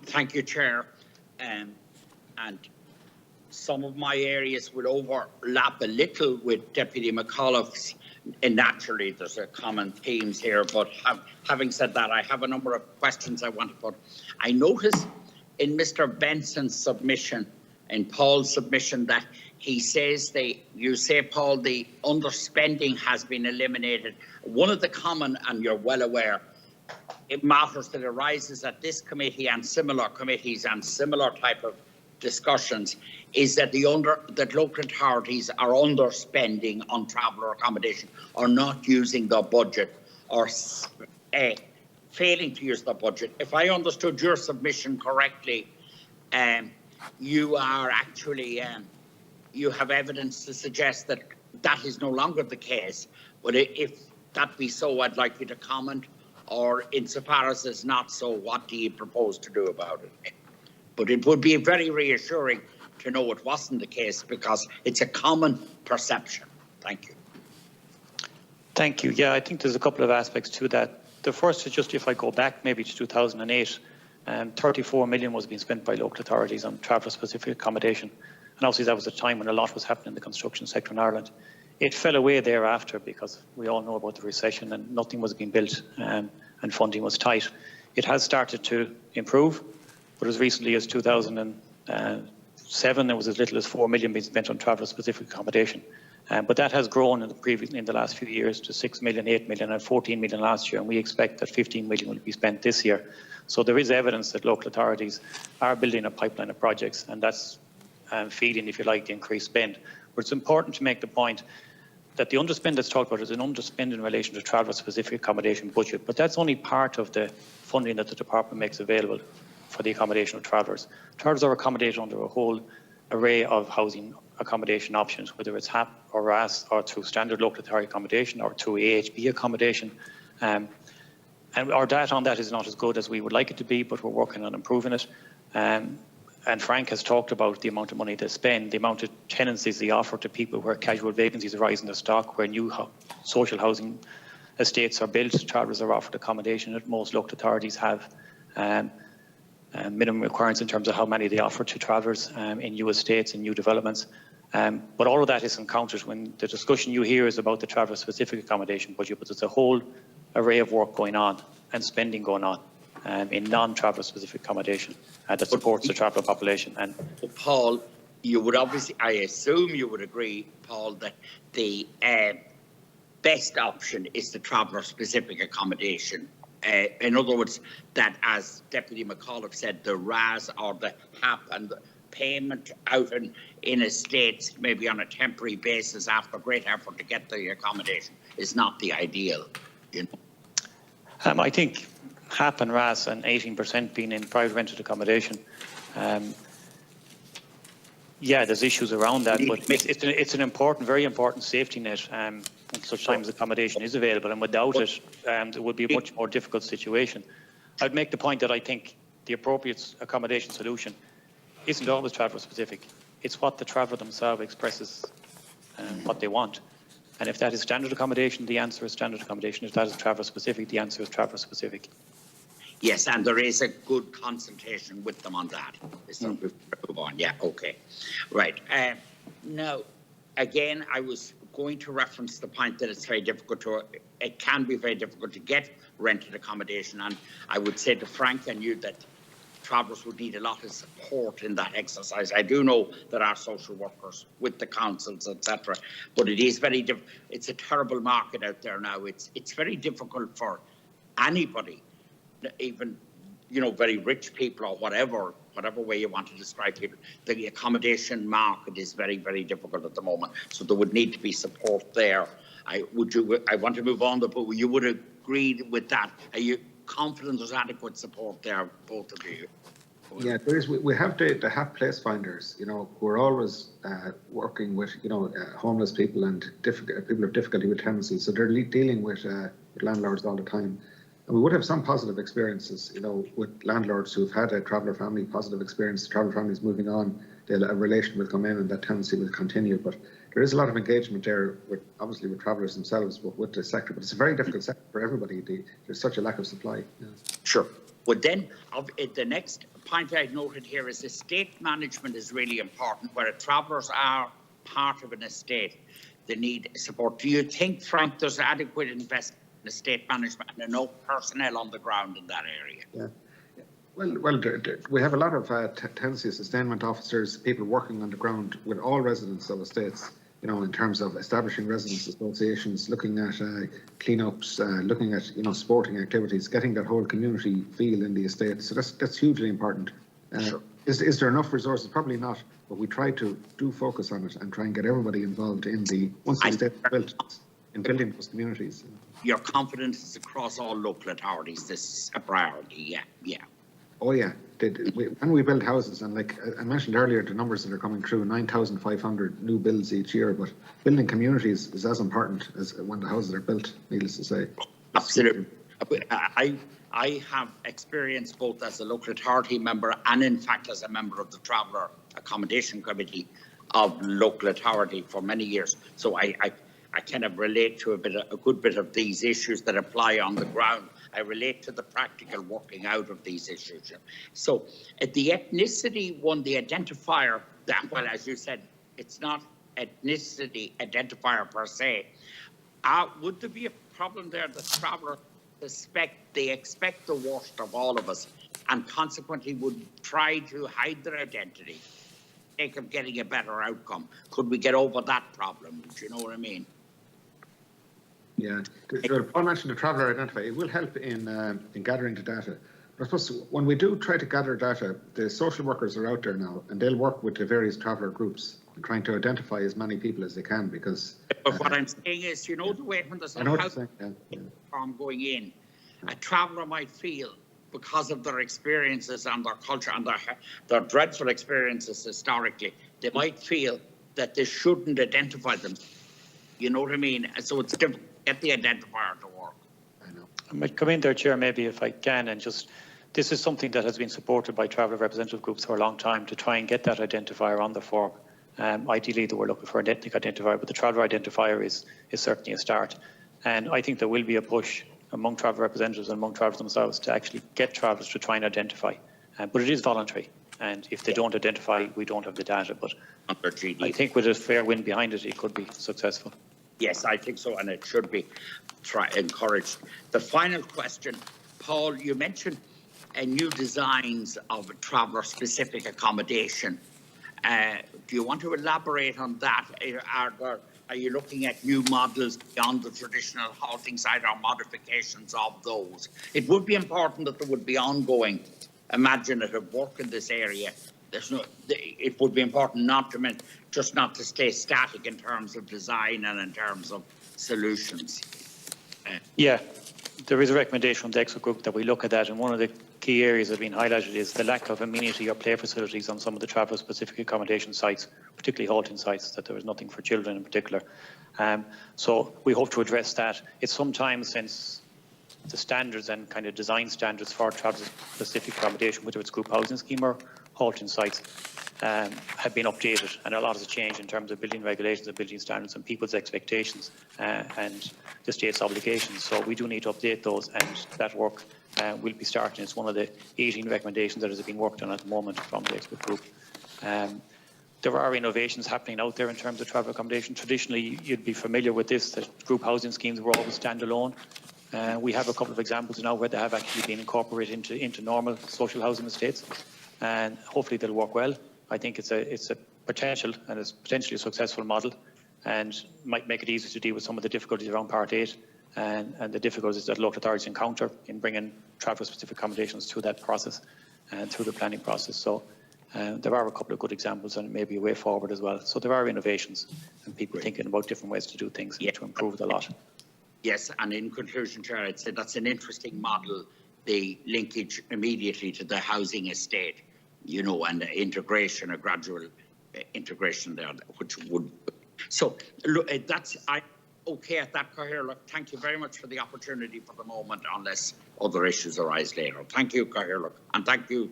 Thank you, Chair. And some of my areas will overlap a little with Deputy McAuliffe's, and naturally there's a common themes here, but having said that, I have a number of questions I want to put. I noticed in Mr. Benson's submission, in Paul's submission, that he says you say, Paul, the underspending has been eliminated. One of the common, and you're well aware, matters that arises at this committee and similar committees and similar type of discussions is that that local authorities are underspending on travel or accommodation, or not using the budget, or failing to use the budget. If I understood your submission correctly, you are actually you have evidence to suggest that that is no longer the case. But if that be so, I'd like you to comment, or insofar as it's not so, what do you propose to do about it? But it would be very reassuring to know it wasn't the case, because it's a common perception. Thank you. Thank you. Yeah, I think there's a couple of aspects to that. The first is just, if I go back maybe to 2008, 34 million was being spent by local authorities on traveller-specific accommodation. And obviously that was a time when a lot was happening in the construction sector in Ireland. It fell away thereafter because we all know about the recession and nothing was being built, and funding was tight. It has started to improve, but as recently as 2007, there was as little as 4 million being spent on traveller-specific accommodation. But that has grown in the last few years to 6 million, 8 million and 14 million last year, and we expect that 15 million will be spent this year. So there is evidence that local authorities are building a pipeline of projects, and that's feeding, if you like, the increased spend. But it's important to make the point that the underspend that's talked about is an underspend in relation to traveller-specific accommodation budget, but that's only part of the funding that the department makes available for the accommodation of travellers. Travellers are accommodated under a whole array of housing accommodation options, whether it's HAP or RAS, or through standard local authority accommodation, or through AHB accommodation. And our data on that is not as good as we would like it to be, but we're working on improving it. And Frank has talked about the amount of money they spend, the amount of tenancies they offer to people where casual vacancies arise in the stock, where new social housing estates are built. Travellers are offered accommodation that most local authorities have minimum requirements in terms of how many they offer to travellers in new estates and new developments. But all of that is encountered when the discussion you hear is about the traveller-specific accommodation budget, but there's a whole array of work going on and spending going on in non-traveller specific accommodation that supports the traveller population. And Paul, you would obviously, I assume you would agree, Paul, that the best option is the traveller specific accommodation. In other words, that, as Deputy McAuliffe said, the RAS or the HAP and the payment out in estates, maybe on a temporary basis after great effort to get the accommodation, is not the ideal, you know. I think HAP and RAS and 18% being in private rented accommodation, yeah, there's issues around that, but it's an important, very important safety net at such times accommodation is available, and without it, it would be a much more difficult situation. I'd make the point that I think the appropriate accommodation solution isn't always traveller specific. It's what the traveller themselves expresses what they want. And if that is standard accommodation, the answer is standard accommodation. If that is traveller specific, the answer is traveller specific. Yes, and there is a good consultation with them on that. So move on. Yeah, okay. Right. Now, again, I was going to reference the point that it's very difficult it can be very difficult to get rented accommodation. And I would say to Frank and you that travellers would need a lot of support in that exercise. I do know there are social workers with the councils, etc., but it is very it's a terrible market out there now. It's very difficult for anybody, even, you know, very rich people or whatever way you want to describe people. The accommodation market is very, very difficult at the moment. So there would need to be support there. I want to move on, but you would agree with that. Are you confident there's adequate support there, both of you? Yeah, there is. We have the HAP place finders, you know, who are always working with, you know, homeless people and people with difficulty with tenancy. So they're dealing with landlords all the time. And we would have some positive experiences, you know, with landlords who've had a traveller family positive experience. The traveller family is moving on, a relation will come in and that tenancy will continue. But there is a lot of engagement there, obviously with travellers themselves, but with the sector. But it's a very difficult sector for everybody. There's such a lack of supply. Yeah. Sure. But then the next point I noted here is estate management is really important, where travellers are part of an estate. They need support. Do you think, Frank, there's adequate investment in estate management and enough personnel on the ground in that area? Yeah. Well, we have a lot of tenancy sustainment officers, people working on the ground with all residents of estates, you know, in terms of establishing residents associations, looking at cleanups, looking at, you know, sporting activities, getting that whole community feel in the estate. So that's hugely important. Sure. Is there enough resources? Probably not, but we try to focus on it and try and get everybody involved in once the estate is built, in building those communities. Your confidence is across all local authorities. This is a priority. Yeah. Oh yeah, when we build houses, and like I mentioned earlier, the numbers that are coming through, 9,500 new builds each year, but building communities is as important as when the houses are built, needless to say. Absolutely. I have experience both as a local authority member and in fact as a member of the Traveller Accommodation Committee of local authority for many years. So I kind of relate to a good bit of these issues that apply on the ground. I relate to the practical working out of these issues. So the ethnicity one, the identifier, that, well, as you said, it's not ethnicity identifier per se. Would there be a problem there that travellers expect the worst of all of us and consequently would try to hide their identity for the sake of getting a better outcome? Could we get over that problem? Do you know what I mean? Yeah, Paul mentioned the traveller identifier. It will help in gathering the data. But I suppose when we do try to gather data, the social workers are out there now, and they'll work with the various traveller groups and trying to identify as many people as they can. Because but what I'm saying is, you know, the way when there's a house farm going in, a traveller might feel, because of their experiences and their culture and their dreadful experiences historically, they might feel that they shouldn't identify them. You know what I mean? So it's difficult to get the identifier to work. I know. I might come in there, Chair, maybe if I can, and just, this is something that has been supported by traveller representative groups for a long time to try and get that identifier on the form. Ideally, they were looking for an ethnic identifier, but the traveller identifier is certainly a start. And I think there will be a push among traveller representatives and among travellers themselves to actually get travellers to try and identify. But it is voluntary, and if they don't identify, we don't have the data. But I think with a fair wind behind it, it could be successful. Yes, I think so, and it should be encouraged. The final question, Paul, you mentioned new designs of traveller-specific accommodation. Do you want to elaborate on that? Are you looking at new models beyond the traditional halting site or modifications of those? It would be important that there would be ongoing imaginative work in this area. It would be important not to stay static in terms of design and in terms of solutions. Yeah, there is a recommendation from the expert group that we look at that, and one of the key areas that have been highlighted is the lack of amenity or play facilities on some of the traveller-specific accommodation sites, particularly halting sites, that there is nothing for children in particular. So we hope to address that. It's sometimes since the standards and kind of design standards for traveller-specific accommodation, whether it's group housing scheme or halting sites, have been updated, and a lot has changed in terms of building regulations and building standards and people's expectations and the state's obligations. So we do need to update those, and that work will be starting. It's one of the 18 recommendations that is being worked on at the moment from the expert group. There are innovations happening out there in terms of travel accommodation. Traditionally, you'd be familiar with this, that group housing schemes were always standalone. We have a couple of examples now where they have actually been incorporated into normal social housing estates, and hopefully they'll work well. I think it's a potential, and it's potentially a successful model, and might make it easier to deal with some of the difficulties around Part 8 and the difficulties that local authorities encounter in bringing travel-specific accommodations through that process and through the planning process. So there are a couple of good examples, and maybe a way forward as well. So there are innovations and people thinking about different ways to do things to improve the lot. Yes, and in conclusion, Chair, I'd say that's an interesting model, the linkage immediately to the housing estate, you know, and the integration, a gradual integration there, which would. So look, I'm okay at that, Cathaoirleach. Look, thank you very much for the opportunity for the moment, unless other issues arise later. Thank you, Cathaoirleach, and thank you.